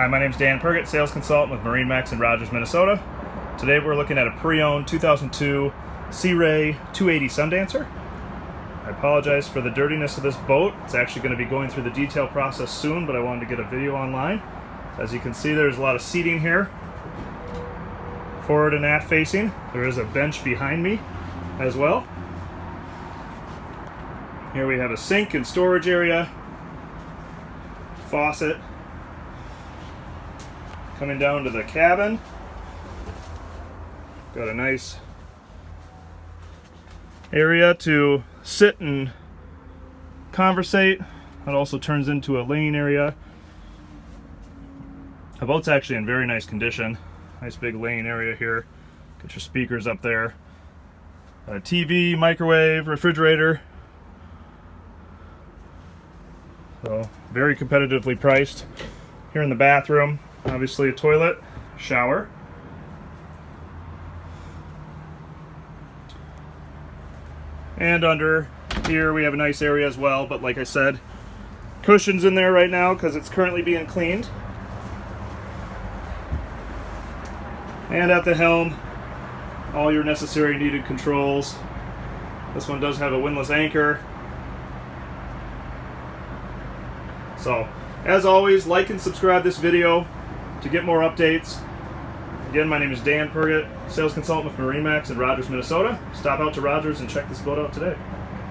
Hi, my name is Dan Pergett, sales consultant with MarineMax in Rogers, Minnesota. Today we're looking at a pre-owned 2002 Sea Ray 280 Sundancer. I apologize for the dirtiness of this boat. It's actually going to be going through the detail process soon, but I wanted to get a video online. As you can see, there's a lot of seating here, forward and aft facing. There is a bench behind me as well. Here we have a sink and storage area, faucet. Coming down to the cabin, got a nice area to sit and conversate. It also turns into a laying area. The boat's actually in very nice condition. Nice big laying area here. Get your speakers up there. A TV, microwave, refrigerator. So very competitively priced. Here in the bathroom, obviously a toilet, shower. And under here we have a nice area as well, but like I said, cushions in there right now because it's currently being cleaned. And at the helm, all your necessary needed controls. This one does have a windlass anchor. So, as always, like and subscribe this video to get more updates. Again, my name is Dan Pergett, sales consultant with MarineMax in Rogers, Minnesota. Stop out to Rogers and check this boat out today.